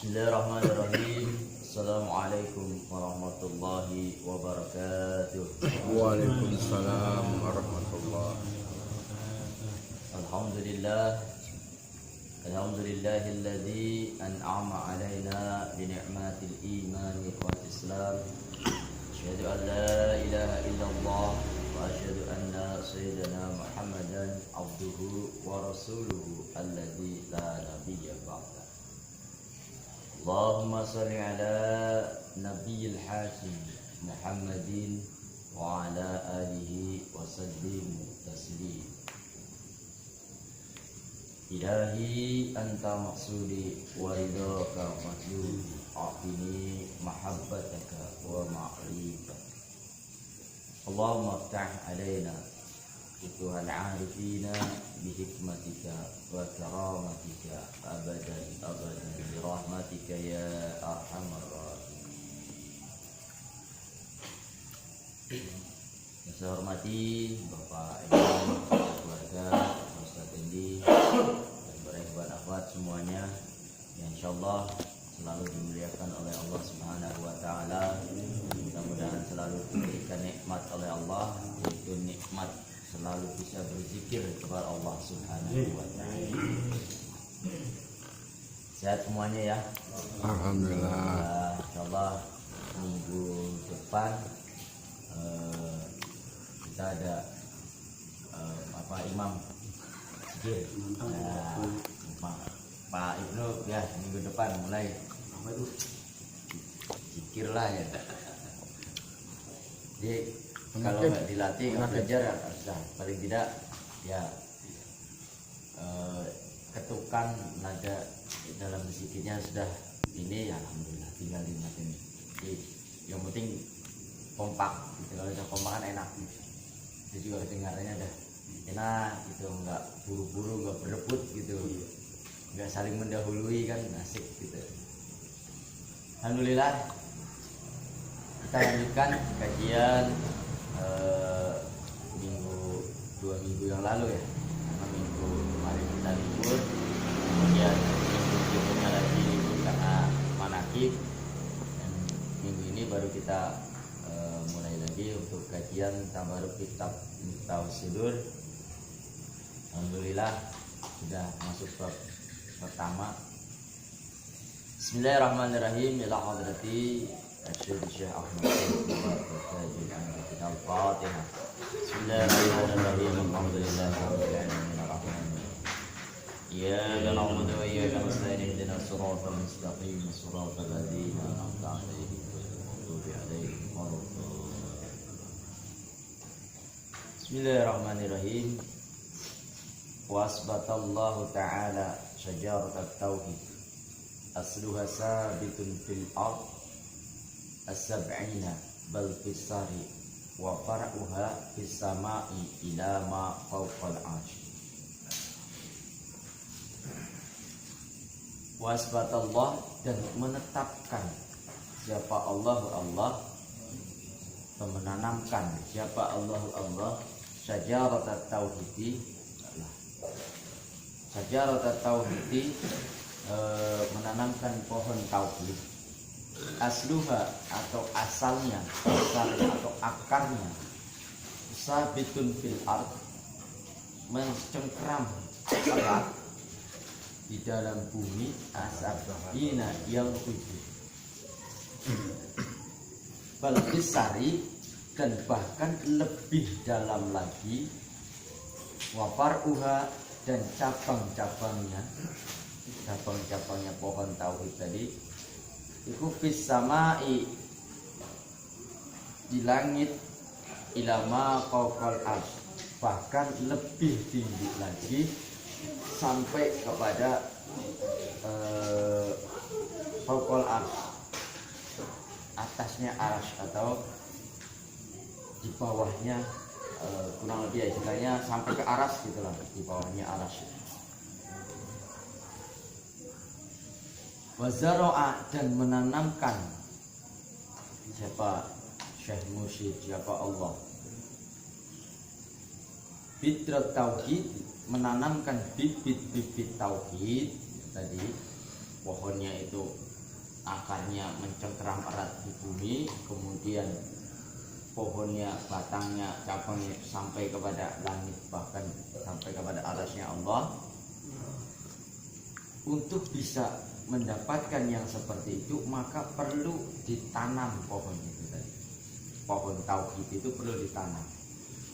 Bismillahirrahmanirrahim. Assalamualaikum warahmatullahi wabarakatuh. Waalaikumsalam warahmatullahi. Alhamdulillahilladzi an'ama alaina bi ni'matil iman wal islam. Asyhadu an la ilaha illallah wa asyhadu anna sayyidana Muhammadan abduhu wa rasuluhu alladzi la nabiyya ba'da. Allahumma salli ala nabiyil hakim Muhammadin wa ala alihi wa sallim taslim. Ilahi anta maksudi wa ridhaka matlubi a'tini mahabbataka wa ma'rifat. Allahumma aftah alaina futuhal arifina bihikmatika wa karamatika abadan abadan birahmatika ya arhamar rahimin. Yang saya hormati Bapak Ibu, keluarga, Ustaz Endi, dan para ikhwan akhwat semuanya yang insyaallah selalu dimuliakan oleh Allah Subhanahu wa taala. Mudah-mudahan selalu diberikan nikmat oleh Allah, yaitu nikmat selalu bisa berzikir kepada Allah Subhanahu wa taala. Sehat semuanya ya. Alhamdulillah. Insyaallah minggu depan kita ada Imam Zikir. Pak Ibnu ya minggu depan mulai apa itu? Zikir lah ya. Jadi kalau nggak dilatih nggak belajar ya sudah paling tidak ya ketukan nada dalam zikirnya sudah ini ya alhamdulillah tinggal dimatiin. Jadi yang penting kompak gitu, kalau udah kompak kan enak gitu. Jadi juga kedengarannya udah enak gitu, nggak buru-buru, nggak berebut gitu, nggak saling mendahului kan, asik gitu. Alhamdulillah kita lanjutkan kajian dua minggu yang lalu ya, karena minggu kemarin kita libur, kemudian minggu berikutnya lagi libur karena manakib, dan minggu ini baru kita mulai lagi untuk kajian tabaruk kitab Miftahus Sudur. Alhamdulillah sudah masuk bab pertama. Bismillahirrahmanirrahim. Ila hadrati Syekh Ahmad Al-Fatihah. Bismillahirrahmanirrahim. Alhamdulillahirabbil alamin arrahmanir rahim. Iyyaka na'budu wa iyyaka nasta'in ihdinas siratal mustaqim siratal ladzina an'amta 'alaihim ghairil maghdubi 'alaihim waladdallin. Bismillahirrahmanirrahim. Wa asbatallahu ta'ala syajaratat tauhid asluha sabitun fil ard as-sab'ina bal fis-sari wa far'uha fis-sama'i ila ma fawqal 'arsy. Wa asbatallah, dan menetapkan siapa Allah menanamkan siapa Allah syajaratat tauhidi. Syajaratat tauhidi menanamkan pohon tauhid. Asluha atau asalnya, atau akarnya, sabitun fil ard, mencengkram erat di dalam bumi, asabina yang 7, balkisari, dan bahkan lebih dalam lagi, wafar uha, dan cabang-cabangnya pohon tauhid tadi itu fis samai, di langit, ilama fawqal arsy, bahkan lebih tinggi lagi sampai kepada fawqal arsy, atasnya arsy, atau di bawahnya, kurang lebih ya istilahnya sampai ke aras gitulah, di bawahnya aras. Wazaro'a, dan menanamkan siapa Syekh Mursyid, siapa Allah, fitrat tauhid, menanamkan bibit-bibit tauhid tadi, pohonnya itu akarnya mencengkeram erat di bumi, kemudian pohonnya, batangnya, cabangnya sampai kepada langit, bahkan sampai kepada arasnya Allah. Untuk bisa mendapatkan yang seperti itu, maka perlu ditanam pohon itu tadi. Pohon tauhid itu perlu ditanam.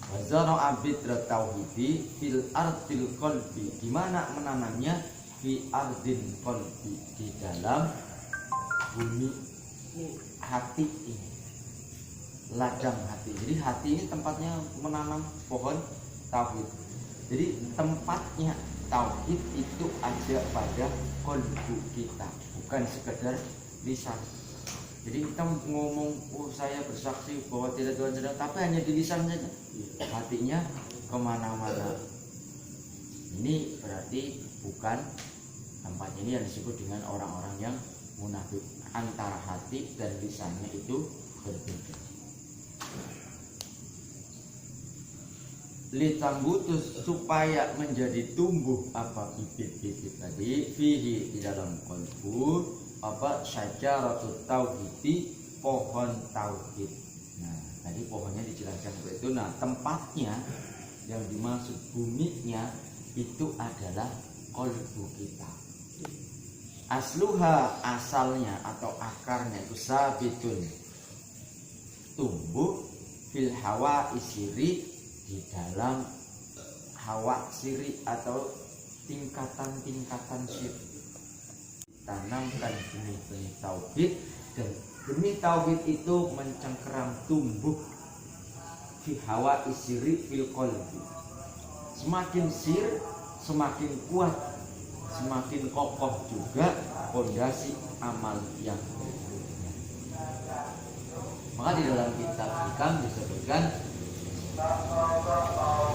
Wazara abidra tauhidi fil ardil qalbi. Gimana menanamnya? Fi ardil qalbi, di dalam bumi hati ini, ladang hati. Jadi hati ini tempatnya menanam pohon tauhid. Jadi tempatnya tauhid itu ada pada qalbu kita, bukan sekedar lisan. Jadi kita ngomong, oh saya bersaksi bahwa tidak Tuhan sedang, tapi hanya di lisan saja, hatinya kemana-mana. Ini berarti bukan tempatnya. Ini yang disebut dengan orang-orang yang munafik. Antara hati dan lisannya itu berbeda. Litambutus, supaya menjadi tumbuh apa bibit-bibit tadi, fihi, di dalam qalbu apa syajaratut tauhidi, pohon tauhid. Nah, tadi pohonnya dijelaskan seperti itu. Nah, tempatnya yang dimaksud buminya itu adalah qalbu kita. Asluha, asalnya atau akarnya itu sabitun, tumbuh fil hawa isiri, di dalam hawa siri atau tingkatan-tingkatan siri. Tanamkan benih-benih tauhid, dan benih tauhid itu mencengkeram tumbuh fi hawa isiri fil qalbi. Semakin sir, semakin kuat, semakin kokoh juga fondasi amal yang berikutnya. Maka di dalam kitab Hikam disebutkan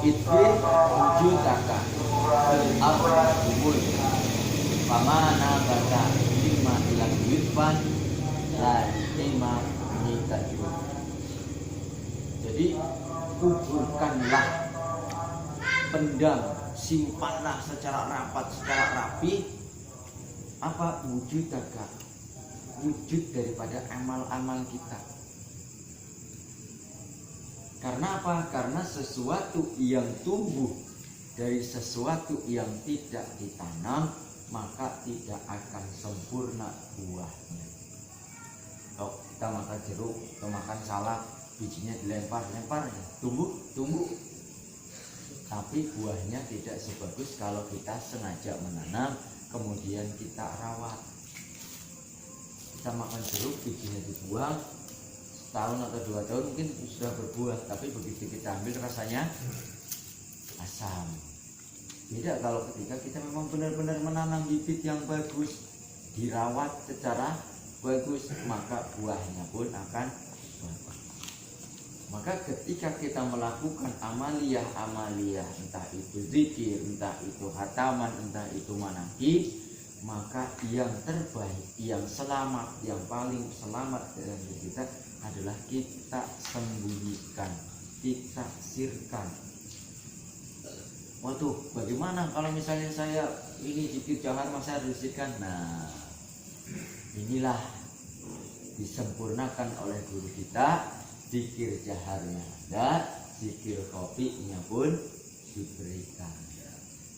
idfir wujudaka fil ardhul pamana bata lima ilang yudfan la lima nikaju. Jadi kuburkanlah, pendam, simpanlah secara rapat, secara rapi apa wujudaka, wujud daripada amal-amal kita. Karena apa? Karena sesuatu yang tumbuh dari sesuatu yang tidak ditanam, maka tidak akan sempurna buahnya. Kalau kita makan jeruk atau makan salak, bijinya dilempar ya, tumbuh. Tapi buahnya tidak sebagus kalau kita sengaja menanam, kemudian kita rawat. Kita makan jeruk, bijinya dibuang, setahun atau 2 tahun mungkin sudah berbuah, tapi begitu kita ambil rasanya asam. Beda kalau ketika kita memang benar-benar menanam bibit yang bagus, dirawat secara bagus, maka buahnya pun akan bagus. Maka ketika kita melakukan amaliyah, entah itu zikir, entah itu khataman, entah itu manaqib, maka yang terbaik, yang selamat, yang paling selamat dalam diri kita adalah kita sembunyikan, kita sirkan. Waduh, bagaimana kalau misalnya saya ini zikir jahar masa harus sirkan? Nah, inilah disempurnakan oleh guru kita. Zikir jaharnya ada, zikir kopinya pun diberikan.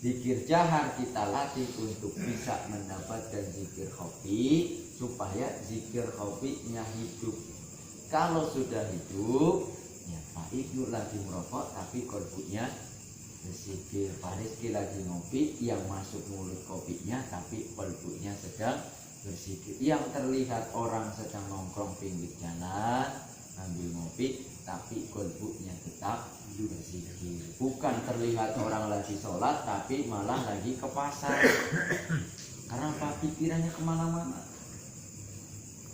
Zikir jahar kita latih untuk bisa mendapatkan zikir kopi, supaya zikir kopinya hidup. Kalau sudah hidup, ya Pak Ibnu lagi merokok tapi kolbunya berzikir. Pak Rizky lagi ngopi, yang masuk mulut kopinya tapi kolbunya sedang berzikir. Yang terlihat orang sedang nongkrong pinggir jalan ambil ngopi, tapi kolbunya tetap berzikir. Bukan terlihat orang lagi sholat tapi malah lagi ke pasar. Karena apa? Pikirannya kemana-mana.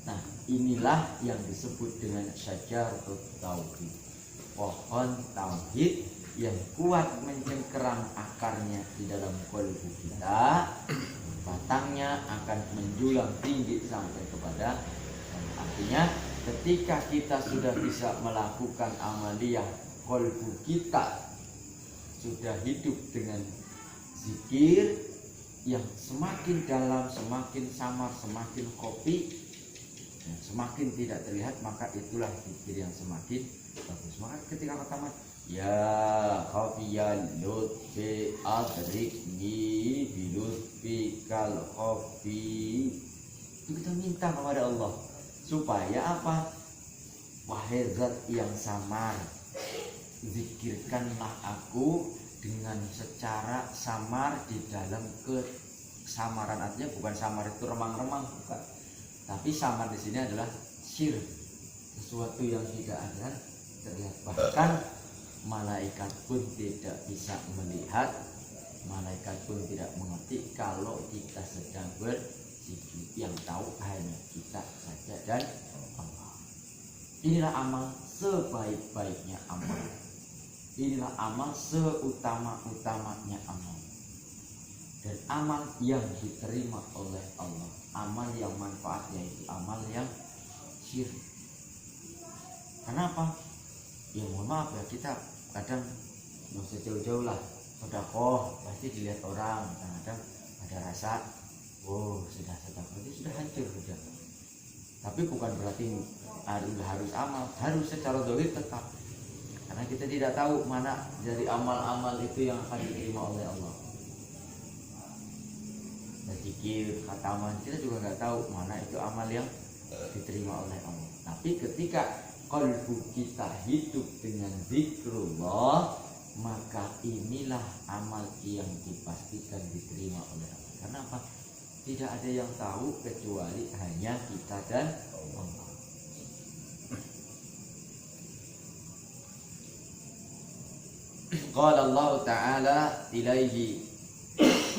Nah, inilah yang disebut dengan syajaratut tauhid, pohon tauhid yang kuat mencengkeram akarnya di dalam kolbu kita. Batangnya akan menjulang tinggi sampai kepada, artinya ketika kita sudah bisa melakukan amaliyah, kolbu kita sudah hidup dengan zikir yang semakin dalam, semakin samar, semakin kopi, Semakin tidak terlihat maka itulah zikir yang semakin bagus. Maka ketika kau tamat, ya khafiyal lutfi adrikni bilutfikal khafi, itu kita minta kepada Allah supaya apa? Wahai zat yang samar, zikirkanlah aku dengan secara samar di dalam kesamaran. Artinya bukan samar itu remang-remang, bukan. Tapi samar di sini adalah sir, sesuatu yang tidak ada terlihat. Bahkan malaikat pun tidak bisa melihat, malaikat pun tidak mengerti kalau kita sedang berzikir. Yang tahu hanya kita saja dan Allah. Inilah amal sebaik-baiknya amal. Inilah amal seutama-utamanya amal. Dan amal yang diterima oleh Allah, amal yang manfaat, yaitu amal yang syirik. Kenapa? Ya mohon maaf ya, kita kadang nggak usah jauh-jauh lah. Sedekah pasti dilihat orang, kadang-kadang ada rasa, oh sudah sedekah itu sudah hancur sudah. Tapi bukan berarti harus amal, harus secara zahir tetap. Karena kita tidak tahu mana dari amal-amal itu yang akan diterima oleh Allah. Zikir, khataman, kita juga nggak tahu mana itu amal yang diterima oleh Allah. Tapi ketika qalbu kita hidup dengan zikrullah, maka inilah amal yang dipastikan diterima oleh Allah. Karena apa? Tidak ada yang tahu kecuali hanya kita dan Allah. Qala Allah Ta'ala ilaihi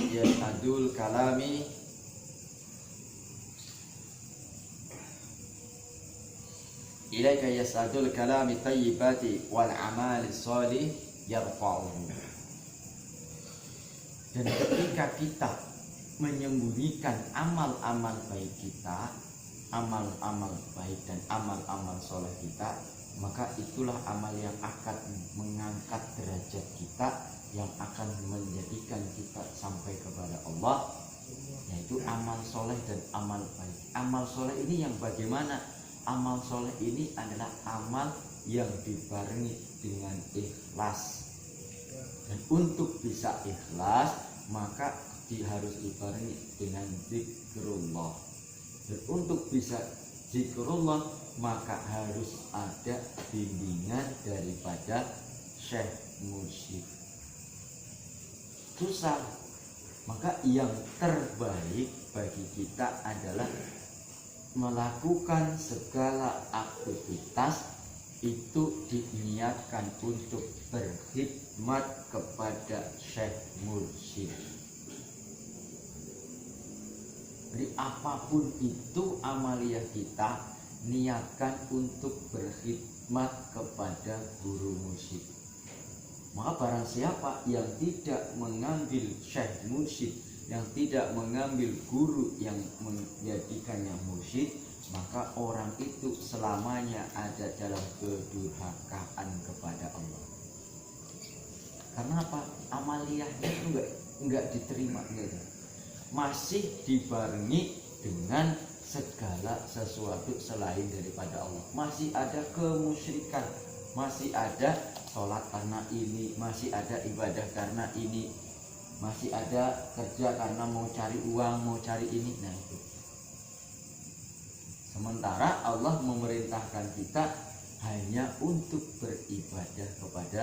yashadul kalami ilaika yashadul kalami tayyibati wal amali sholih yarfa'uhu. Dan ketika kita menyembunyikan amal-amal baik kita, amal-amal baik dan amal-amal soleh kita, maka itulah amal yang akan mengangkat derajat kita, yang akan menjadikan kita sampai kepada Allah, yaitu amal soleh dan amal baik. Amal soleh ini yang bagaimana? Amal soleh ini adalah amal yang dibarengi dengan ikhlas. Dan untuk bisa ikhlas, maka harus dibarengi dengan zikrullah. Dan untuk bisa zikrullah, maka harus ada bimbingan daripada syekh mursyid. Susah. Maka yang terbaik bagi kita adalah melakukan segala aktivitas itu diniatkan untuk berkhidmat kepada syekh mursyid. Jadi apapun itu amaliyah kita, niatkan untuk berkhidmat kepada guru mursyid. Maka barang siapa yang tidak mengambil syekh mursyid, yang tidak mengambil guru yang menjadikannya mursyid, maka orang itu selamanya ada dalam kedurhakaan kepada Allah. Karena apa? Amaliyahnya itu enggak diterima, masih dibarengi dengan segala sesuatu selain daripada Allah. Masih ada kemusyrikan, masih ada sholat karena ini, masih ada ibadah karena ini, masih ada kerja karena mau cari uang, mau cari ini. Nah itu. Sementara Allah memerintahkan kita hanya untuk beribadah kepada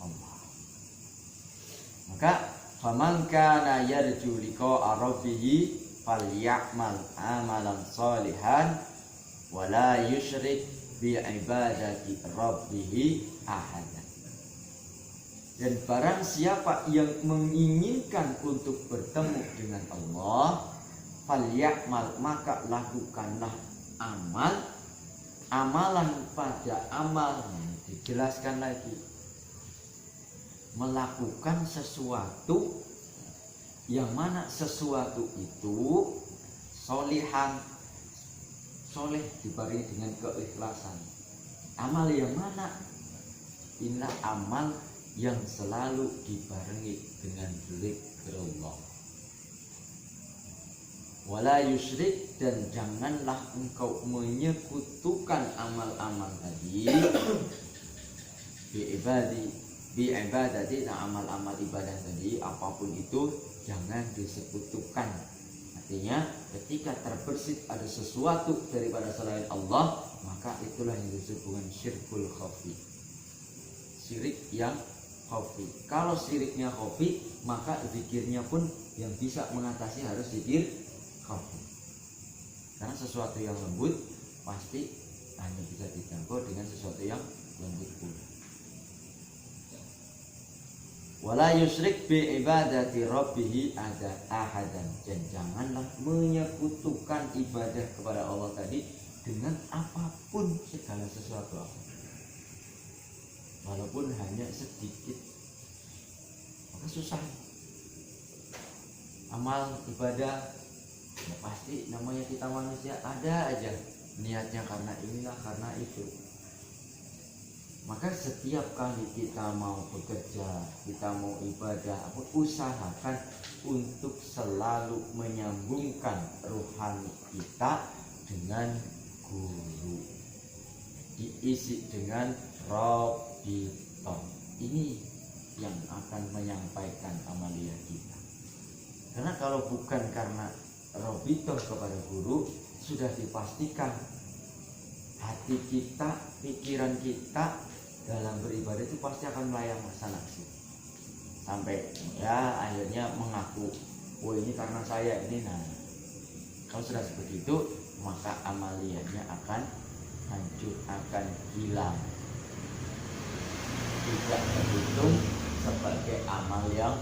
Allah. Maka faman kana yarju liqa'a rabbih falyamal amalan sholihan wa la yusyrik bi ibadati rabbih ahadan. Dan barang siapa yang menginginkan untuk bertemu dengan Allah, falyamal, maka lakukanlah amalan pada amal. Dijelaskan lagi, melakukan sesuatu yang mana sesuatu itu solihan, soleh dibarengi dengan keikhlasan. Amal yang mana? Inilah amal yang selalu dibarengi dengan zikrullah. Wala yusyrik, dan janganlah engkau menyekutukan amal-amal tadi bi ibadati, nah amal-amal ibadah tadi apapun itu jangan disekutukan. Artinya ketika terbersit ada sesuatu daripada selain Allah, maka itulah yang disebut dengan syirkul khafi, syirik yang khafi. Kalau syiriknya khafi, maka zikirnya pun yang bisa mengatasi harus zikir khafi, karena sesuatu yang lembut pasti hanya bisa dijangkau dengan sesuatu yang lembut pula. Wala yusyrik bi ibadati rabbih ahadan, dan janganlah menyekutukan ibadah kepada Allah tadi dengan apapun, segala sesuatu walaupun hanya sedikit. Maka susah amal ibadah ya, pasti namanya kita manusia ada aja niatnya karena inilah karena itu. Maka setiap kali kita mau bekerja, kita mau ibadah, usahakan untuk selalu menyambungkan rohani kita dengan guru, diisi dengan Rabbitoh. Ini yang akan menyampaikan amalia kita. Karena kalau bukan karena Rabbitoh kepada guru, sudah dipastikan hati kita, pikiran kita dalam beribadah itu pasti akan melayang sana sini, sampai ya akhirnya mengaku, oh ini karena saya ini. Nah, kalau sudah seperti itu, maka amaliyahnya akan hancur, akan hilang, tidak terhitung sebagai amal yang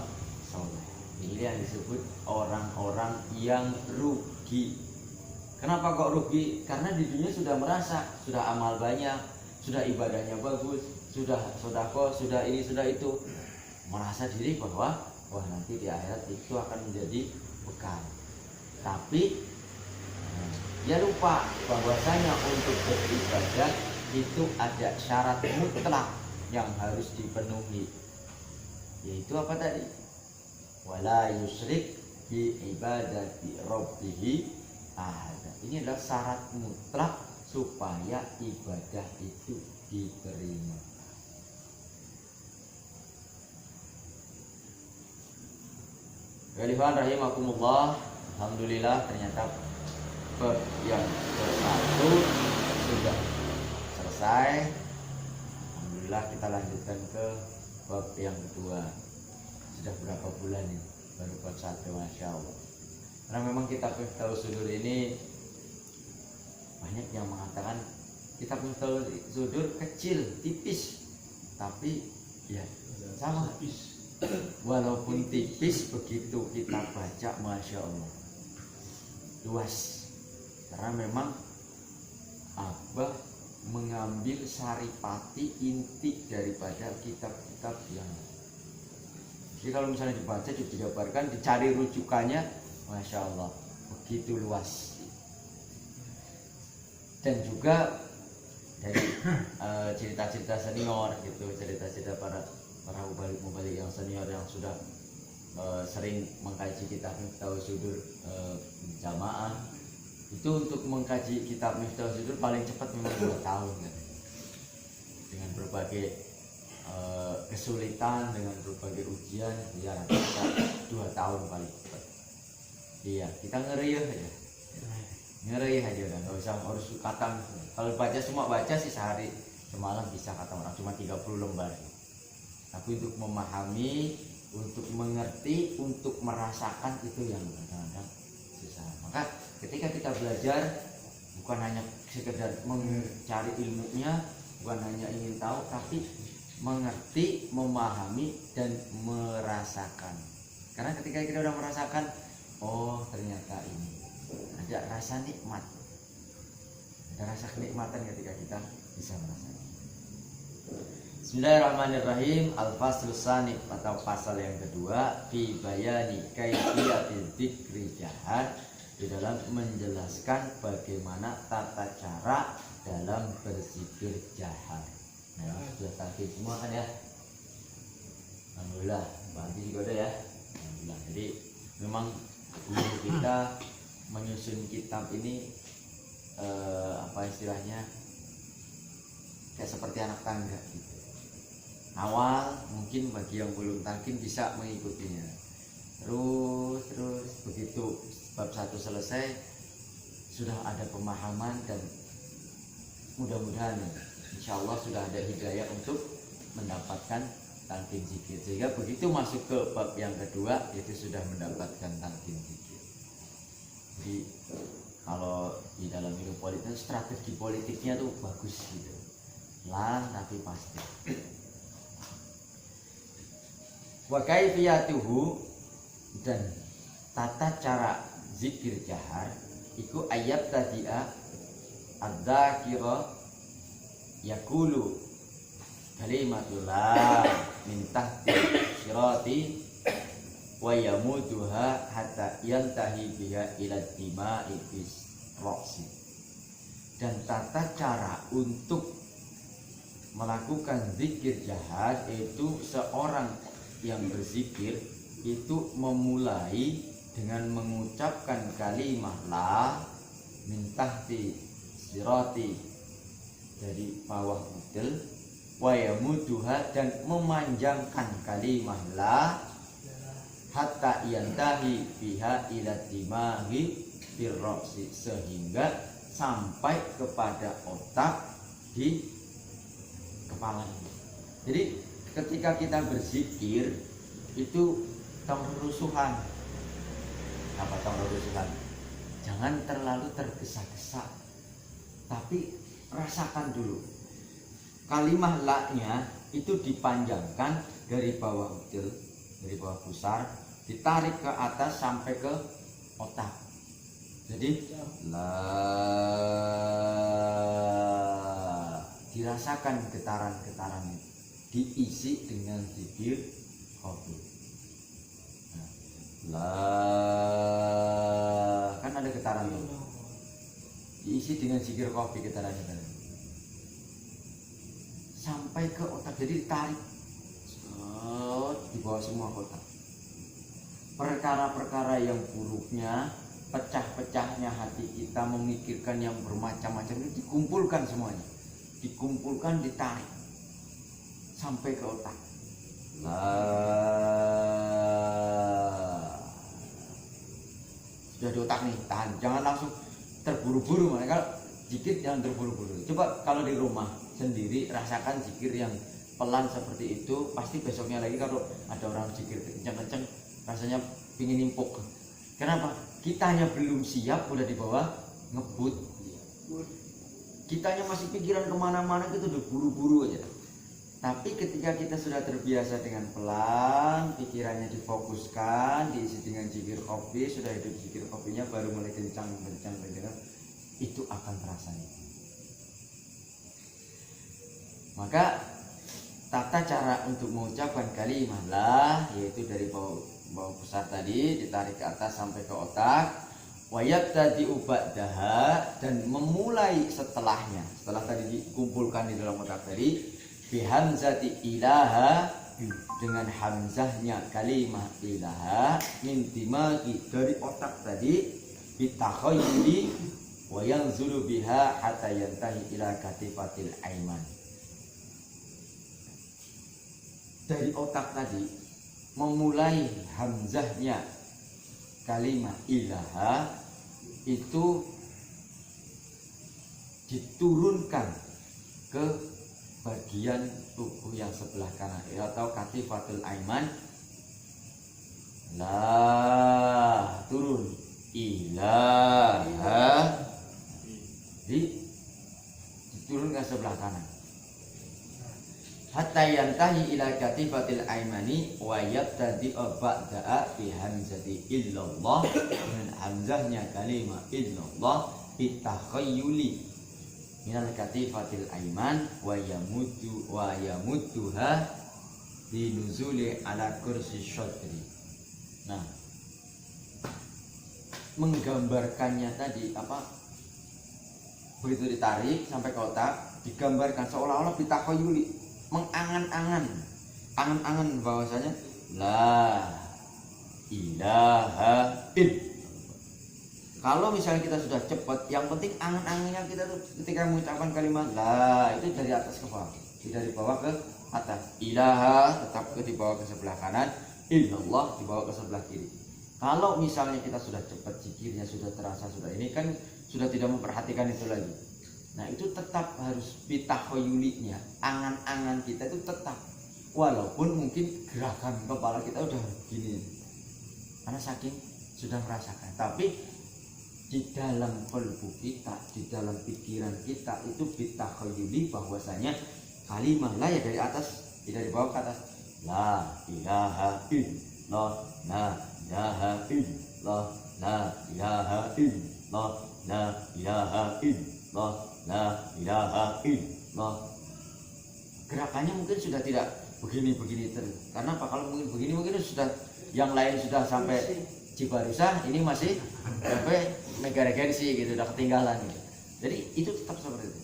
soleh. Ini yang disebut orang-orang yang rugi. Kenapa kok rugi? Karena di dunia sudah merasa, sudah amal banyak, sudah ibadahnya bagus, sudah sedekah, sudah ini, sudah itu, merasa diri bahwa wah nanti di akhirat itu akan menjadi bekal. Tapi dia lupa bahwasanya untuk beribadah itu ada syarat mutlak yang harus dipenuhi. Yaitu apa tadi? Wala yusyrik bi ibadati rabbih ahada. Ini adalah syarat mutlak supaya ibadah itu diterima. Ikhwan rahimakumullah, alhamdulillah ternyata bab yang ke-1 sudah selesai. Alhamdulillah kita lanjutkan ke bab yang kedua. Sudah berapa bulan ini? Baru bab 1, Masya Allah. Karena memang kitab Miftahus Sudur ini banyak yang mengatakan kitab Miftahus Sudur kecil, tipis, tapi ya sama. Walaupun tipis, begitu kita baca, Masya Allah, luas. Karena memang Abah mengambil saripati inti daripada kitab-kitab yang. Jadi kalau misalnya dibaca, dijabarkan, dicari rujukannya, Masya Allah, begitu luas. Dan juga dari cerita-cerita senior gitu, cerita-cerita para mubalik yang senior yang sudah sering mengkaji kitab Miftahus Sudur jamaah. Itu untuk mengkaji kitab Miftahus Sudur paling cepat memang 2 tahun kan? Dengan berbagai kesulitan, dengan berbagai ujian, ya kita 2 tahun paling cepat. Iya, kita ngeri aja, udah nggak usah harus khatam. Kalau baca semua baca sih sehari semalam bisa khatam, orang cuma 30 lembar. Tapi untuk memahami, untuk mengerti, untuk merasakan itu yang kadang-kadang susah. Maka ketika kita belajar bukan hanya sekedar mencari ilmunya, bukan hanya ingin tahu, tapi mengerti, memahami, dan merasakan. Karena ketika kita udah merasakan, oh ternyata ini ada rasa nikmat, ada rasa kenikmatan ketika kita bisa merasakan. Bismillahirrahmanirrahim. Al-Faslus Tsani, atau pasal yang kedua, fi bayani kaifiyatil dzikri jahar, di dalam menjelaskan bagaimana tata cara dalam berzikir jahar. Nah, sudah tadi semua kan ya? Alhamdulillah, berarti juga ada ya. Alhamdulillah. Jadi memang guru kita menyusun kitab ini apa istilahnya, kayak seperti anak tangga gitu. Awal mungkin bagi yang belum talqin bisa mengikutinya, terus begitu bab 1 selesai sudah ada pemahaman dan mudah-mudahan insya Allah sudah ada hidayah untuk mendapatkan talqin zikir, sehingga begitu masuk ke bab yang kedua itu sudah mendapatkan talqin zikir. Jadi kalau di dalam ilmu politik strategi politiknya tuh bagus gitu, pelan tapi pasti. Wa kaifiyatuhu, dan tata cara zikir jahar iku ayat tadi'a adzakira yaqulu kalimatullah min tahti sirati wa yamuduha hatta yantahi biha ila dima'i bis roksi. Dan tata cara untuk melakukan zikir jahar itu seorang yang berzikir itu memulai dengan mengucapkan kalimat la min tahti sirati, dari bawah udel, wa yamuduha, dan memanjangkan kalimat la hatta yantahi biha ila dimahi birroksi, sehingga sampai kepada otak di kepala ini. Jadi ketika kita berzikir itu tongrusuhan. Apa tongrusuhan? Jangan terlalu tergesa-gesa, tapi rasakan dulu. Kalimah la-nya itu dipanjangkan dari bawah udel, dari bawah pusar, ditarik ke atas sampai ke otak. Jadi la, dirasakan getaran-getaran itu, diisi dengan zikir qafi. Lah, kan ada getaran tuh, diisi dengan zikir qafi getaran-getaran sampai ke otak, jadi ditarik di bawah semua otak. Perkara-perkara yang buruknya, pecah-pecahnya hati kita, memikirkan yang bermacam-macam itu dikumpulkan semuanya, dikumpulkan, ditarik sampai ke otak. Sudah di otak nih, tahan, jangan langsung terburu-buru. Kalau zikir jangan terburu-buru. Coba kalau di rumah sendiri rasakan zikir yang pelan seperti itu, pasti besoknya lagi kalau ada orang zikir kencang-kencang rasanya pingin nimpuk. Kenapa? Kitanya belum siap, udah di bawah ngebut. Kitanya masih pikiran kemana-mana gitu, udah buru-buru aja. Tapi ketika kita sudah terbiasa dengan pelan, pikirannya difokuskan, diisi dengan zikir qafi, sudah hidup zikir qafinya baru mulai kencang, itu akan terasa. Maka tata cara untuk mengucapkan kalimat la, yaitu dari bawah pusat tadi ditarik ke atas sampai ke otak, wayat tadi ubadaha, dan memulai setelahnya, setelah tadi dikumpulkan di dalam otak tadi, bihamzati ilaha, dengan hamzahnya kalimat ilaha, min dimagi, dari otak tadi, bitakhayyuli wa yanzulu biha hatta yantahi ila katifatil aiman. Dari otak tadi memulai hamzahnya kalimat ilaha itu diturunkan ke bagian tubuh yang sebelah kanan atau katifatul aiman. La, turun, ilaha, diturunkan sebelah kanan. Hatta yantahi ila katifatil aimani wa yabtadi ba'da'a bi hamzati illallah, dengan hamzahnya kalimat illallah, bitakhayyuli minal katifatil aiman wa yamudduha binuzuli ala kursi syadri. Nah, menggambarkannya tadi apa? Begitu ditarik sampai ke otak, digambarkan seolah-olah bitakhayyuli, mengangan-angan, angan-angan bahwasanya la ilaha illallah, Kalau misalnya kita sudah cepat, yang penting angan-angannya kita tuh ketika mengucapkan kalimat la itu dari atas ke bawah, tidak dari bawah ke atas. Ilaha tetap ke dibawa ke sebelah kanan, illallah dibawa ke sebelah kiri. Kalau misalnya kita sudah cepat zikirnya, sudah terasa, sudah ini kan sudah tidak memperhatikan itu lagi. Nah itu tetap harus bitahoyulinya, angan-angan kita itu tetap, walaupun mungkin gerakan kepala kita udah begini, karena saking sudah merasakan. Tapi di dalam kalbu kita, di dalam pikiran kita itu bitahoyuli bahwasanya kalimat la ya dari atas, tidak dari bawah ke atas. La ilaha illallah, la ilaha illallah, la ilaha illallah, la ilaha illallah, la ilaha illallah. Gerakannya mungkin sudah tidak begini-begini terus. Karena apa? Kalau mungkin begini mungkin sudah yang lain sudah sampai Cibarusah, ini masih sampai Megaregensi gitu, udah ketinggalan gitu. Jadi itu tetap seperti itu.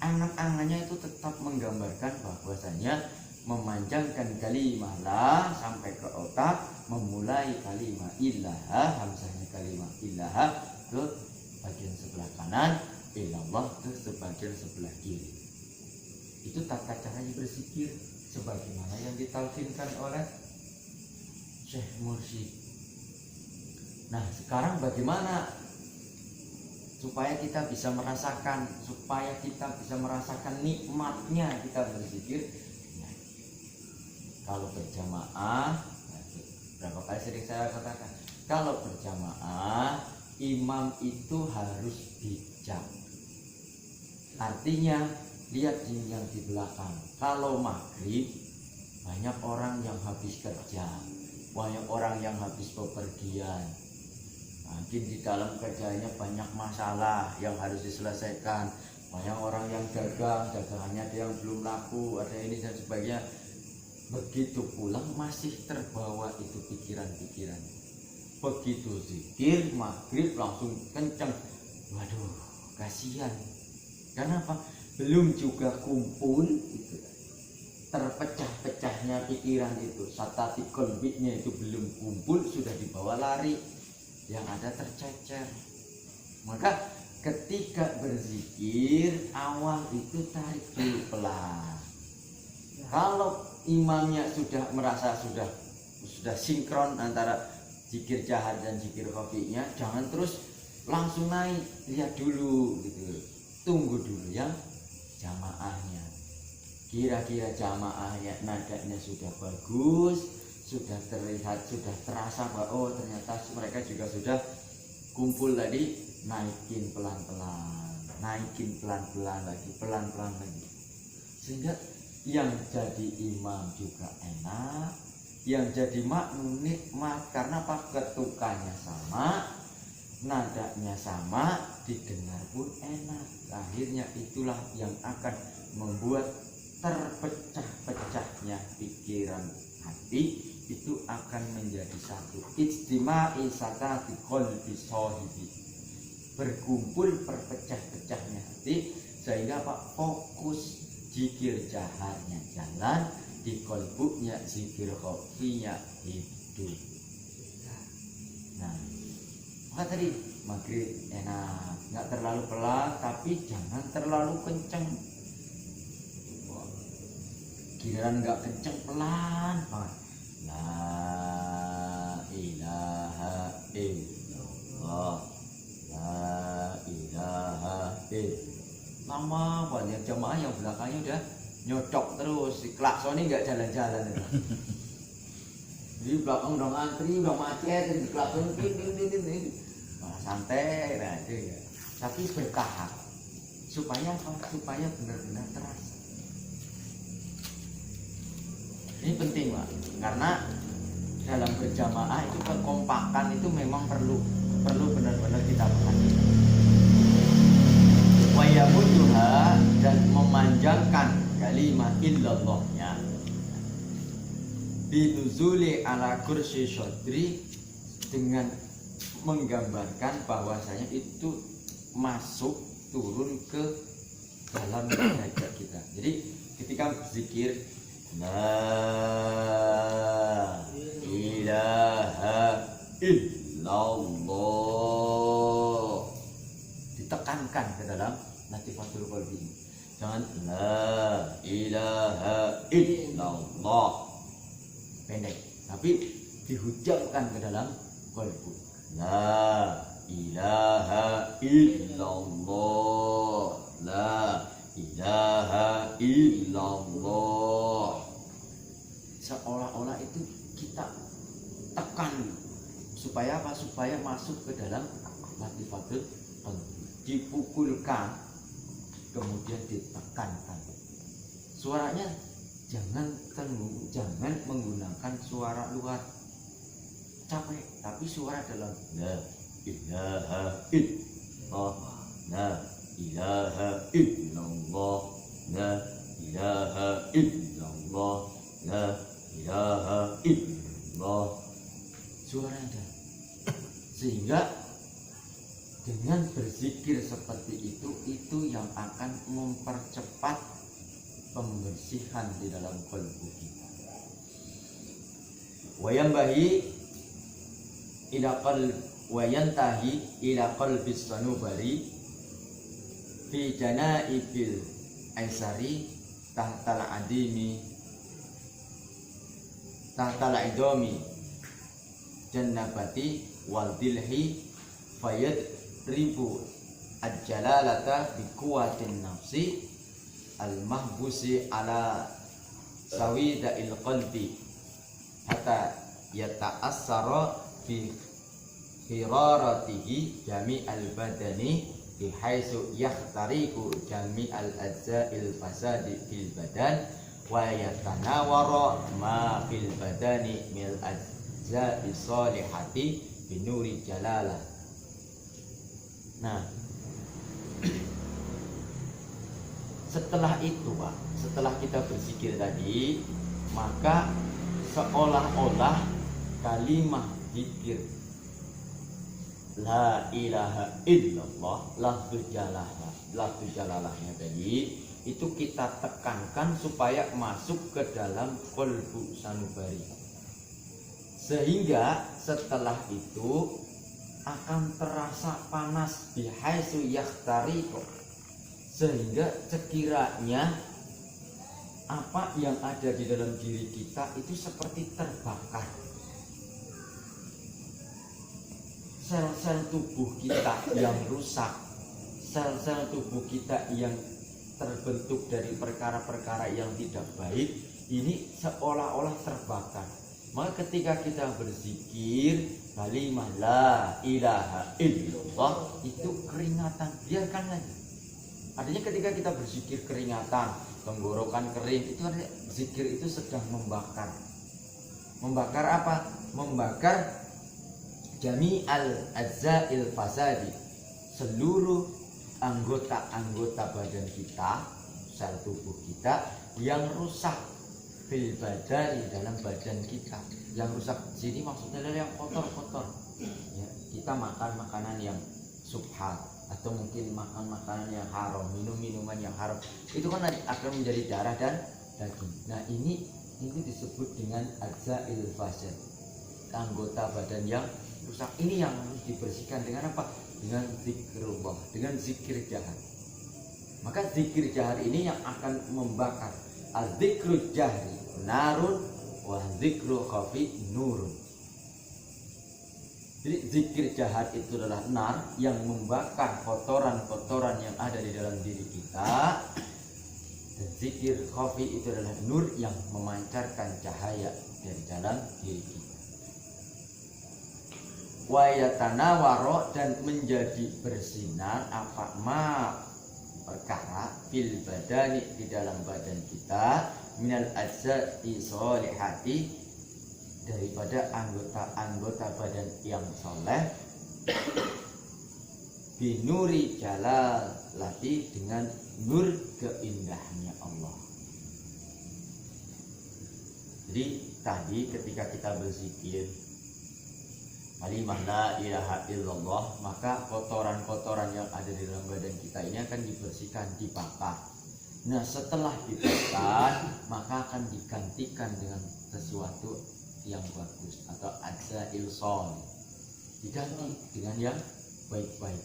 Angan-angannya itu tetap menggambarkan bahwasanya memanjangkan kalimat la sampai ke otak, memulai kalimat ilaha, hamzahnya kalimat ilaha ke bagian sebelah kanan, ilallah ke sebagian sebelah kiri. Itu tata caranya berzikir sebagaimana yang ditalkinkan oleh Syekh Mursyid. Nah sekarang bagaimana supaya kita bisa merasakan, nikmatnya kita berzikir? Nah, kalau berjamaah, berapa kali sering saya katakan, kalau berjamaah imam itu harus bijak. Artinya lihat yang di belakang. Kalau maghrib banyak orang yang habis kerja, banyak orang yang habis bepergian. Mungkin di dalam kerjanya banyak masalah yang harus diselesaikan. Banyak orang yang dagangannya ada yang belum laku, ada ini dan sebagainya. Begitu pulang masih terbawa itu pikiran-pikiran. Begitu zikir maghrib langsung kenceng. Waduh, kasihan. Karena apa? Belum juga kumpul itu. Terpecah-pecahnya pikiran itu, satati kolbiknya itu belum kumpul, sudah dibawa lari, yang ada tercecer. Maka ketika berzikir awal itu tarik dulu pelan. Kalau imamnya sudah merasa sudah sinkron antara zikir jahar dan zikir khafinya, jangan terus langsung naik, lihat dulu gitu, tunggu dulu yang jamaahnya. Kira-kira jamaahnya nadanya sudah bagus, sudah terlihat, sudah terasa bahwa oh ternyata mereka juga sudah kumpul tadi, naikin pelan-pelan lagi, pelan-pelan lagi, sehingga yang jadi imam juga enak, yang jadi makmum nikmat. Karena apa? Ketukannya sama, nadanya sama, didengar pun enak. Akhirnya itulah yang akan membuat terpecah-pecahnya pikiran hati itu akan menjadi satu. Ijtima'i sakati qalbi sahibi, berkumpul perpecah-pecahnya hati, sehingga apa? Fokus zikir jaharnya jalan, di kolbunya zikir khafinya hidup. Nah, maka tadi maghrib enak, nggak terlalu pelan tapi jangan terlalu kenceng. Giliran nggak kenceng, pelan banget. La ilaha illallah, la ilaha illallah. Lama banyak jamaah yang belakangnya udah nyocok terus, si klaksonnya nggak jalan-jalan. Di belakang udah ngantri, udah macet, di klakson ini malah santai, nah itu ya. Tapi bertahap supaya benar-benar terasa. Ini penting Pak, karena dalam berjamaah itu kekompakan itu memang perlu benar-benar kita perhatikan. Wayamuduha, dan memanjangkan kalimat illallahnya binuzuli ala kursi syadri, dengan menggambarkan bahwasanya itu masuk turun ke dalam dada kita. Jadi ketika berzikir la ilaha illallah, ditekankan ke dalam latifatul qalbi. Jangan la ilaha illallah pendek, tapi dihujamkan ke dalam qalbu. La ilaha illallah, la ilaha illallah. Seolah-olah itu kita tekan supaya apa? Supaya masuk ke dalam latifatul qalbi. Dipukulkan, kemudian ditekankan. Suaranya jangan menggunakan suara luar capek, tapi suara dalam la ilaha illallah, la ilaha illallah, la ilaha illallah, la ilaha illallah. Suaranya sehingga dengan berzikir seperti itu yang akan mempercepat pembersihan di dalam qalbu kita. Wayantahi ila qalbis sanubari fi janaibil aisari tahtal idami jannabati wal dilhi fayad ribu al-jalalata bi kuwatin nafsi al-mahbusi ala sawida'il qalbi hatta yata'assara fi hiraratihi jami'al badani bihaitsu yahtariku jami'al ajza'il fasadi fil badan wa yatanawara ma fil badani mil ajza'i salihati binuri jalalah. Nah, setelah itu Pak, setelah kita berzikir tadi, maka seolah-olah kalimat zikir la ilaha illallah, lafzul jalalahnya tadi itu kita tekankan supaya masuk ke dalam qalbu sanubari, sehingga setelah itu akan terasa panas bihaitsu yahtariqu, sehingga sekiranya apa yang ada di dalam diri kita itu seperti terbakar. Sel-sel tubuh kita yang rusak, sel-sel tubuh kita yang terbentuk dari perkara-perkara yang tidak baik, ini seolah-olah terbakar. Maka ketika kita berzikir kalimah la ilaha illallah, itu keringatan, biarkan aja. Artinya ketika kita berzikir keringatan, tenggorokan kering, itu artinya zikir itu sedang membakar. Membakar apa? Membakar jami'al ajza'il fasadi, seluruh anggota-anggota badan kita, sel tubuh kita yang rusak fil badani, dalam badan kita yang rusak. Sini maksudnya adalah yang kotor-kotor ya, kita makan makanan yang subhat atau mungkin makan makanan yang haram, minum minuman yang haram, itu kan akan menjadi darah dan daging. Nah ini disebut dengan ajza'il fasad, anggota badan yang rusak. Ini yang harus dibersihkan dengan apa? Dengan zikrullah, dengan zikir jahar. Maka zikir jahar ini yang akan membakar. Az-zikru jahri narun wa zikru khafi nurun. Jadi zikir jahar itu adalah nar yang membakar kotoran-kotoran yang ada di dalam diri kita, dan zikir khafi itu adalah nur yang memancarkan cahaya dari dalam diri kita. Wa yatanawaro, dan menjadi bersinar apa perkara fil badani, di dalam badan kita, minal ajza'i sholihati, daripada anggota-anggota badan yang soleh, binuri jalalati, dengan nur keindahnya Allah. Jadi tadi ketika kita berzikir kalimah la ilaha illallah, maka kotoran-kotoran yang ada di dalam badan kita ini akan dibersihkan, dibakar. Nah setelah dibakar, maka akan digantikan dengan sesuatu yang bagus atau ajza'il sholih, diganti dengan yang baik-baik.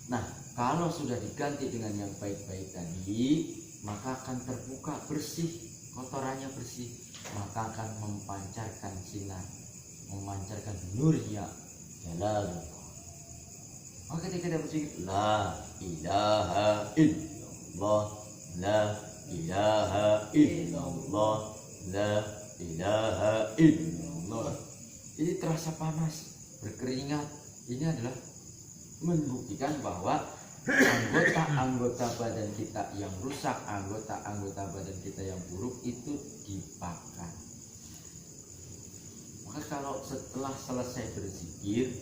Nah, kalau sudah diganti dengan yang baik-baik tadi, maka akan terbuka bersih, kotorannya bersih, maka akan memancarkan sinar, memancarkan nurnya jalal. Maka ketika kita berzikir la ilaha illallah, la ilaha illallah, la ilaha illallah, ini terasa panas, berkeringat. Ini adalah membuktikan bahwa anggota-anggota badan kita yang rusak, anggota-anggota badan kita yang buruk itu dibakar. Maka kalau setelah selesai berzikir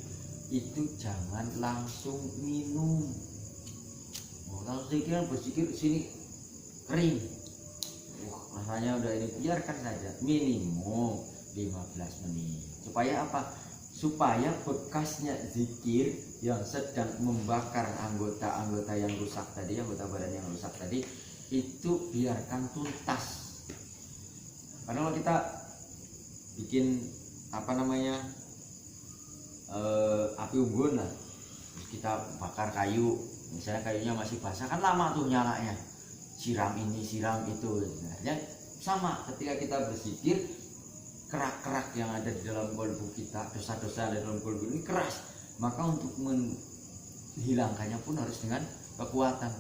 itu jangan langsung minum. Kalau berzikir sini kering, rasanya udah ini, biarkan saja minimum 15 menit. Supaya apa? Supaya bekasnya zikir yang sedang membakar anggota-anggota yang rusak tadi, anggota badan yang rusak tadi, itu biarkan tuntas. Karena kalau kita bikin api unggun lah, terus kita bakar kayu, misalnya kayunya masih basah, kan lama tuh nyalanya, siram ini siram itu. Nah, sama ketika kita berzikir, kerak-kerak yang ada di dalam kolbu kita, dosa-dosa yang ada di dalam kolbu ini keras, maka untuk menghilangkannya pun harus dengan kekuatan.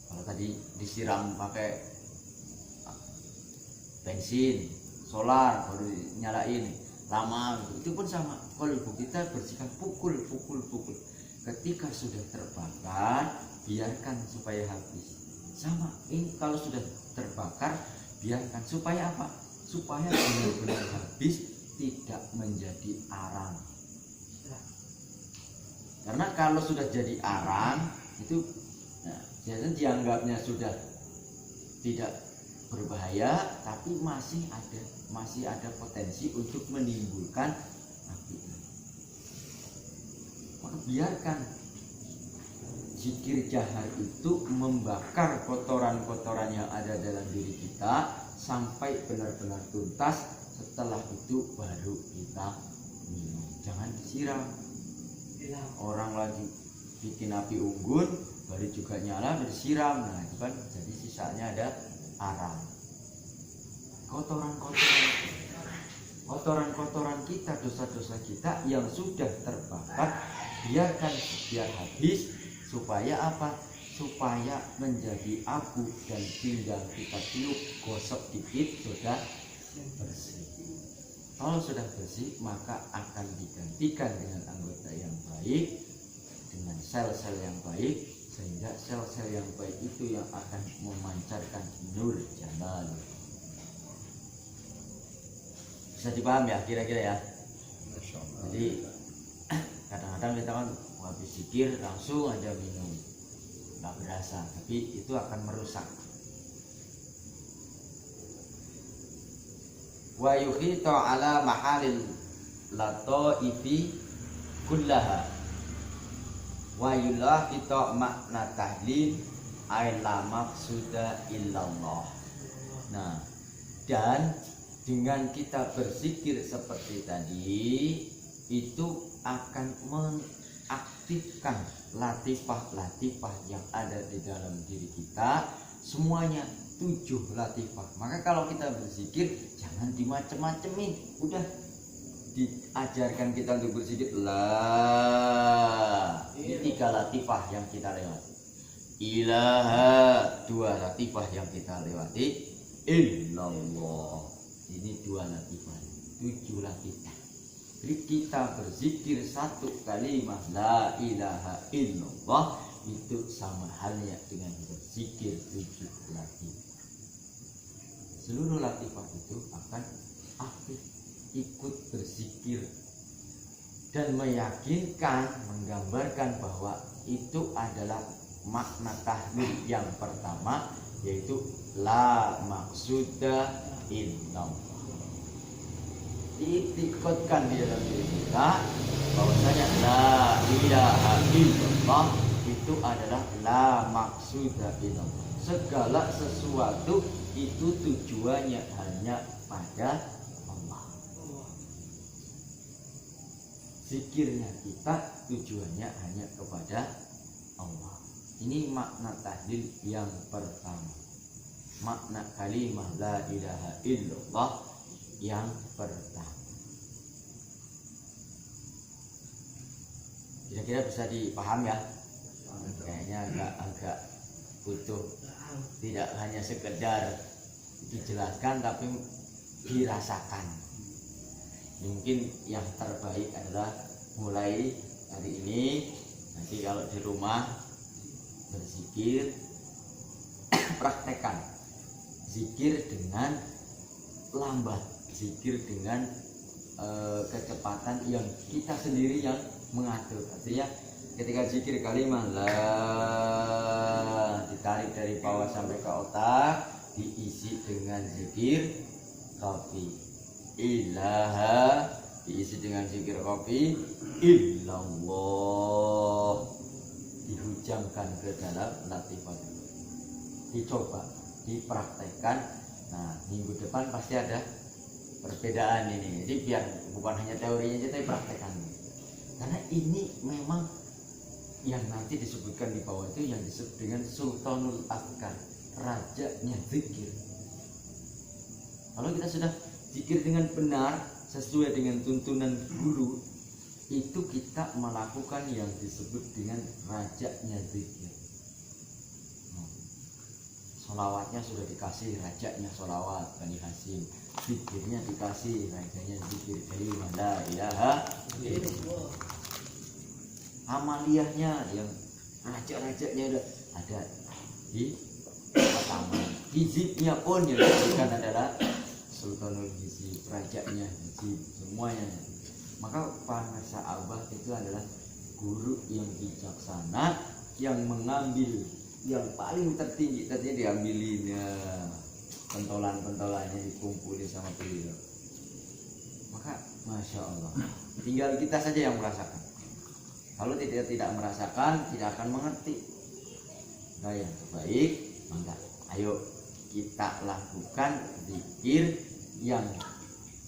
Kalau tadi disiram pakai bensin, solar, baru nyalain lama, itu pun sama. Kolbu kita bersihkan, pukul. Ketika sudah terbakar, biarkan supaya habis. Sama, ini kalau sudah terbakar, biarkan supaya apa? Supaya benar-benar habis, tidak menjadi arang. Karena kalau sudah jadi arang itu, nah, biasanya dianggapnya sudah tidak berbahaya, tapi masih ada potensi untuk menimbulkan api. Maka biarkan zikir jahar itu membakar kotoran-kotoran yang ada dalam diri kita sampai benar-benar tuntas. Setelah itu baru kita minum. Jangan disiram. Orang lagi bikin api unggun baru juga nyala disiram, nah itu kan jadi sisanya ada arang. Kotoran kita, dosa-dosa kita yang sudah terbakar, biarkan biar habis. Supaya apa? Supaya menjadi abu dan tinggal kita tiup, gosok dikit, sudah bersih. Kalau sudah bersih, maka akan digantikan dengan anggota yang baik, dengan sel-sel yang baik, sehingga sel-sel yang baik itu yang akan memancarkan nur jalal. Bisa dipaham ya kira-kira ya? Jadi kadang-kadang kita kan habis zikir langsung aja minum, nggak berasa, tapi itu akan merusak. Wa yukhita ala mahalil lataifi kullaha wa yulafita makna tahlil ay la maqsuda illallah. Nah, dan dengan kita berzikir seperti tadi itu akan mengaktifkan latifah-latifah yang ada di dalam diri kita, semuanya 7 latifah. Maka kalau kita berzikir jangan dimacem-macemin, udah diajarkan kita untuk berzikir la, ini 3 latifah yang kita lewati, ilaha 2 latifah yang kita lewati, illallah ini 2 latifah, 7 latifah. Jadi kita berzikir 1 kalimat la ilaha illallah itu sama halnya dengan berzikir 7 latifah. Seluruh latifah itu akan aktif ikut berzikir dan meyakinkan, menggambarkan bahwa itu adalah makna tahlil yang pertama, yaitu la maqsuda illallah. Diikutkan di dalam diri kita bahwasanya la ilaha illallah itu adalah la maqsuda illallah. Segala sesuatu itu tujuannya hanya pada Allah. Zikirnya kita tujuannya hanya kepada Allah. Ini makna tahlil yang pertama. Makna kalimah la ilaha illallah yang pertama. Kira-kira bisa dipaham ya? Kayaknya agak butuh, tidak hanya sekedar dijelaskan tapi dirasakan. Mungkin yang terbaik adalah mulai hari ini, nanti kalau di rumah berzikir, praktekkan zikir dengan lambat, zikir dengan kecepatan yang kita sendiri yang mengatur. Artinya ketika zikir kalimah la ditarik dari bawah sampai ke otak, diisi dengan zikir qafi. Ilaha diisi dengan zikir qafi. Illallah dihujamkan ke dalam latifatul. Dicoba, dipraktekkan. Nah, minggu depan pasti ada perbedaan ini. Jadi biar bukan hanya teorinya aja tapi praktekkan. Karena ini memang yang nanti disebutkan di bawah itu yang disebut dengan Sultanul Afkar, rajanya zikir. Kalau kita sudah zikir dengan benar sesuai dengan tuntunan guru, itu kita melakukan yang disebut dengan rajanya zikir. Solawatnya sudah dikasih, rajanya solawat Bani Hasyim. Zikirnya dikasih, rajanya zikir kalimah la ilaha illallah. Amaliyahnya yang raja-rajanya udah ada di pertama. Hizibnya pun yang diberikan adalah Sultanul Hizib, rajanya hizib, semuanya. Maka para sahabat itu adalah guru yang bijaksana, yang mengambil yang paling tertinggi, tadinya diambilin pentolan-pentolannya dikumpulin sama beliau. Maka Masya Allah, tinggal kita saja yang merasakan. Kalau tidak merasakan, tidak akan mengerti. Nah, yang terbaik, maka ayo kita lakukan zikir yang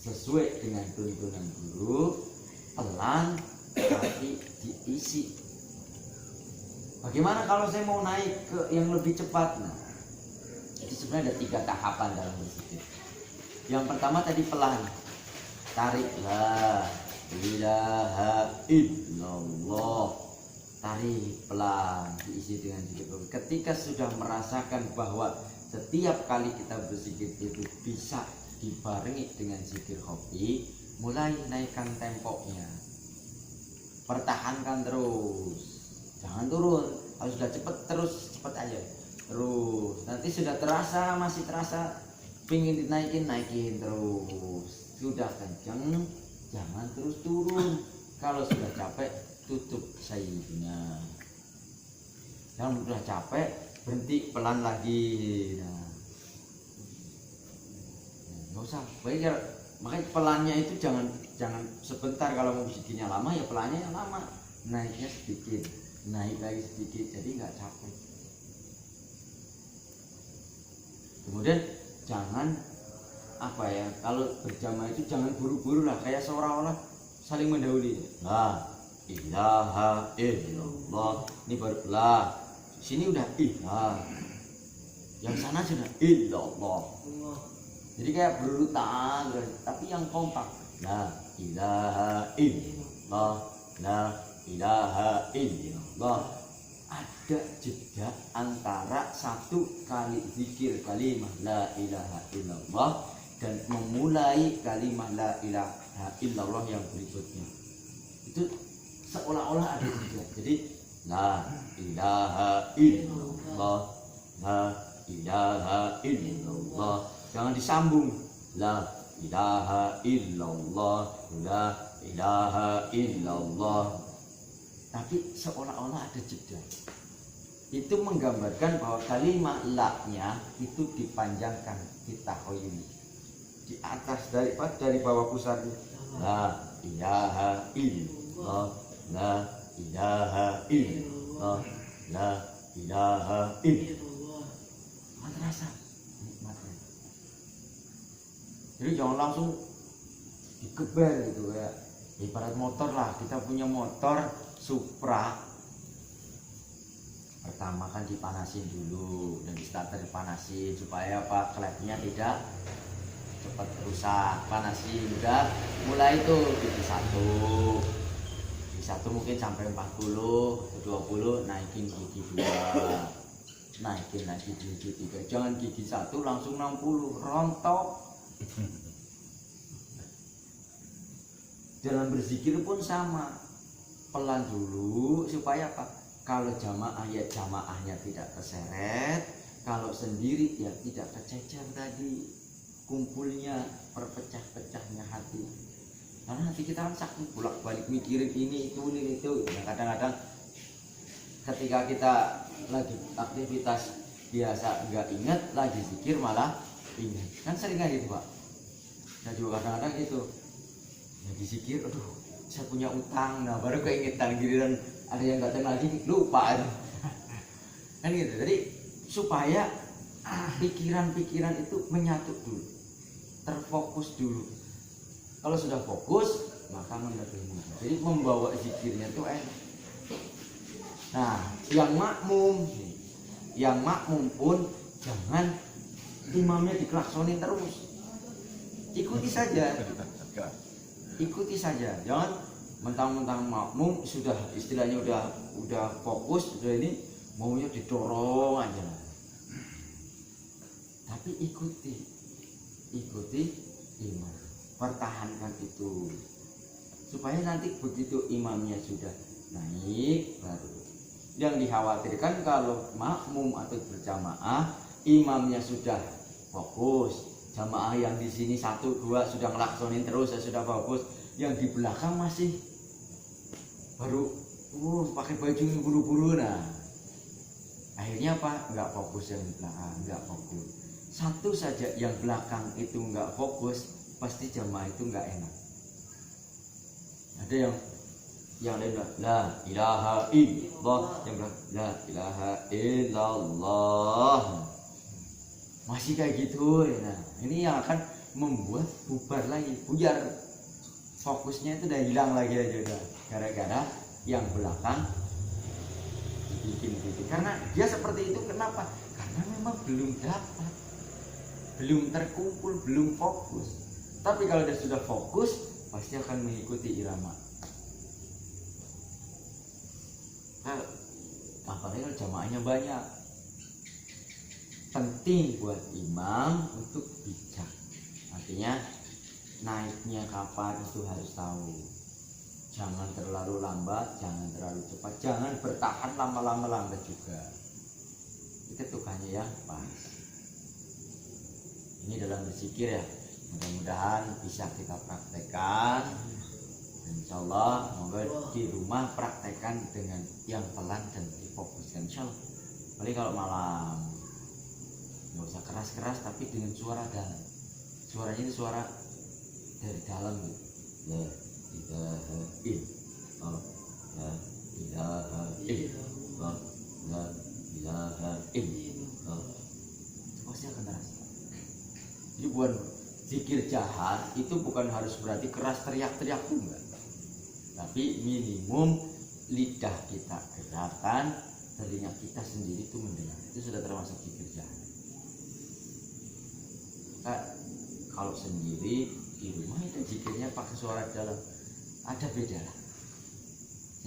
sesuai dengan tuntunan guru, pelan tapi diisi. Bagaimana kalau saya mau naik ke yang lebih cepat? Nah, itu sebenarnya ada 3 tahapan dalam berzikir. Yang pertama tadi pelan, tarik la ilaha illallah, tarik pelan, diisi dengan zikir. Ketika sudah merasakan bahwa setiap kali kita berzikir itu bisa dibarengi dengan zikir khafi, mulai naikkan temponya, pertahankan terus, jangan turun. Kalau sudah cepet terus cepet aja terus, nanti sudah terasa, masih terasa pingin dinaikin, naikin terus. Sudah kenceng jangan terus turun. Kalau sudah capek tutup sayyidina. Jangan sudah capek berhenti, pelan lagi. Nah, nggak usah baik. Makanya pelannya itu jangan sebentar. Kalau mau zikirnya lama ya pelannya yang lama, naiknya sedikit, naik lagi sedikit, jadi nggak capek. Kemudian jangan kalau berjamaah itu jangan buru-buru lah, kayak seolah-olah saling mendahului. La ilaha illallah, ini baru la, sini udah ilah, yang sana sudah illallah. Jadi kayak berurutan, tapi yang kompak. La ilaha illallah, la ilaha illallah. Ada jeda antara satu kali zikir kalimah la ilaha illallah dan memulai kalimah la ilaha illallah yang berikutnya. Itu seolah-olah ada jeda. Jadi la ilaha illallah, la ilaha illallah. Jangan disambung. La ilaha illallah, la ilaha illallah. Tapi seolah-olah ada jeda. Itu menggambarkan bahwa kalimat la-nya itu dipanjangkan, ditahoyili. Di atas dari bawah pusatnya. La ilaha illallah, la ilaha illallah, la ilaha illallah. Terasa nikmatnya. Jadi jangan langsung dikeber gitu ya. Ibarat motor lah, kita punya motor Supra, Pertama kan dipanasin dulu, dan di starter dipanasin supaya apa, klepnya tidak cepat rusak. Panasin, udah mulai itu gigi satu mungkin sampai 40 ke 20, naikin gigi 2, naikin lagi gigi 3, jangan gigi 1 langsung 60, rontok. Dalam berzikir pun sama, pelan dulu supaya apa, kalau jamaah ya jamaahnya tidak terseret, kalau sendiri ya tidak kececer tadi kumpulnya, perpecah-pecahnya hati. Karena hati kita kan saking bolak-balik mikirin ini itu. Ya, kadang-kadang ketika kita lagi aktivitas biasa nggak ingat, lagi zikir malah ingat. Kan sering kan gitu Pak. Saya juga kadang-kadang itu lagi zikir, aduh saya punya utang, nah baru keingetan, giliran ada yang datang lagi lupa. Kan gitu. Jadi supaya pikiran-pikiran itu menyatu dulu, terfokus dulu. Kalau sudah fokus maka lebih mudah. Jadi membawa zikirnya itu enak. Nah, yang makmum pun jangan imamnya diklaksonin terus. Ikuti saja, jangan mentang-mentang makmum sudah istilahnya udah fokus, sudah ini maunya didorong aja. Tapi ikuti imam, pertahankan itu supaya nanti begitu imamnya sudah naik baru. Yang dikhawatirkan kalau makmum atau berjamaah imamnya sudah fokus, jamaah yang di sini 1, 2 sudah ngelaksonin terus, sudah fokus, yang di belakang masih baru pakai baju buru-buru. Nah akhirnya apa, nggak fokus, yang di belakang nggak fokus. Satu saja yang belakang itu nggak fokus, pasti jamaah itu nggak enak. Ada yang lain bilang la ilaha illallah, yang bilang la ilaha illallah, masih kayak gitu. Nah ini yang akan membuat bubar lagi, buyar, fokusnya itu udah hilang lagi aja udah, gara-gara yang belakang bikin. Karena dia seperti itu, kenapa? Karena memang belum dapat, belum terkumpul, belum fokus. Tapi kalau dia sudah fokus, pasti akan mengikuti irama. Nah, apalagi kalau jamaahnya banyak, penting buat imam untuk bijak. Artinya naiknya kapan itu harus tahu. Jangan terlalu lambat, jangan terlalu cepat, jangan bertahan lama-lama lambat juga. Itu tukannya ya pas. Ini dalam berzikir ya, mudah-mudahan bisa kita praktekkan. Insya Allah, semoga di rumah praktekkan dengan yang pelan dan difokuskan. Insya Allah. Paling kalau malam, nggak usah keras-keras, tapi dengan suara dalam. Suaranya itu suara dari dalam gitu. La ilaha illallah, la ilaha illallah, la ilaha illallah. Pasti akan terasa. Jadi buat zikir jahat itu bukan harus berarti keras teriak-teriak enggak. Tapi minimum lidah kita gerakan, telinga kita sendiri itu mendengar. Itu sudah termasuk zikir jahat. Nah, kalau sendiri di rumah itu zikirnya pakai suara dalam, ada beda lah.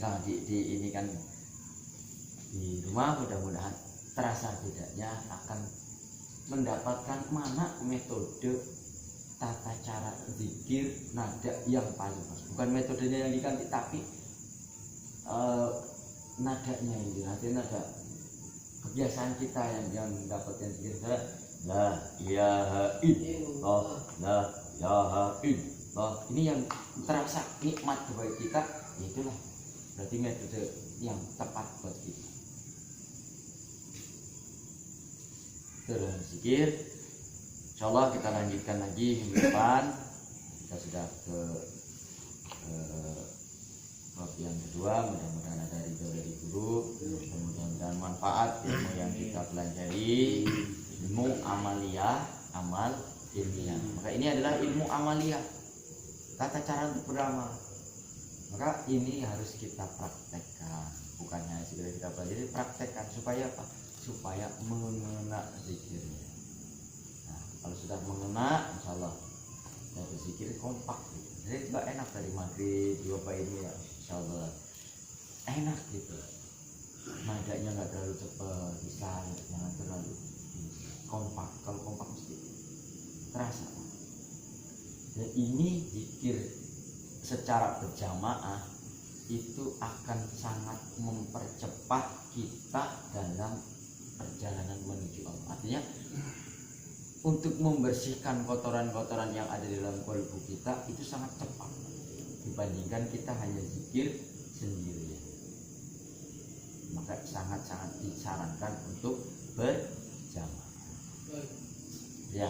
Nah ini kan di rumah, mudah-mudahan terasa bedanya, akan mendapatkan mana metode tata cara zikir nada yang paling pas. Bukan metodenya yang diganti, tapi nadanya ini, artinya nada kebiasaan kita yang mendapatkan zikir. La ilaha illallah, la ilaha illallah. Ini yang terasa nikmat bagi kita, itulah berarti metode yang tepat buat kita. Terus zikir, insyaallah kita lanjutkan lagi minggu depan. Kita sudah ke bab yang kedua. Mudah-mudahan ada ridho dari guru, mudah-mudahan manfaat ilmu yang kita pelajari, ilmu amaliyah, amal ilmiah. Maka ini adalah ilmu amaliyah, tata cara untuk beramal. Maka ini harus kita praktekkan. bukan hanya sekedar kita pelajari, praktekkan supaya apa? Supaya mengena zikirnya. Nah, kalau sudah mengena, insya Allah kita berzikir kompak gitu. Jadi juga enak dari maghrib Bapak ini ya, insya Allah enak gitu. Nadanya nggak terlalu cepat, bisa jangan terlalu kompak. Kalau kompak mesti terasa. Dan ini zikir secara berjamaah itu akan sangat mempercepat kita dalam perjalanan menuju Allah. Artinya untuk membersihkan kotoran-kotoran yang ada di dalam kalbu kita itu sangat cepat dibandingkan kita hanya zikir sendirian. Maka sangat-sangat disarankan untuk berjamaah. Ya,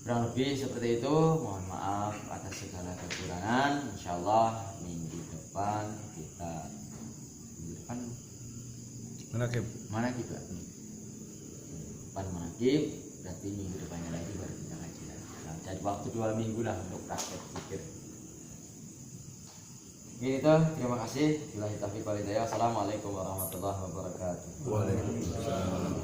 kurang lebih seperti itu. Mohon maaf atas segala kekurangan. Insyaallah minggu depan kita manakib Pak? Depan manakib, berarti minggu depannya lagi baru kita ngaji lagi. Nah, jadi waktu 2 minggu lah untuk praktek zikir. Ini tuh, terima kasih. Billahi taufiq wal hidayah. Assalamualaikum warahmatullahi wabarakatuh. Waalaikumsalam.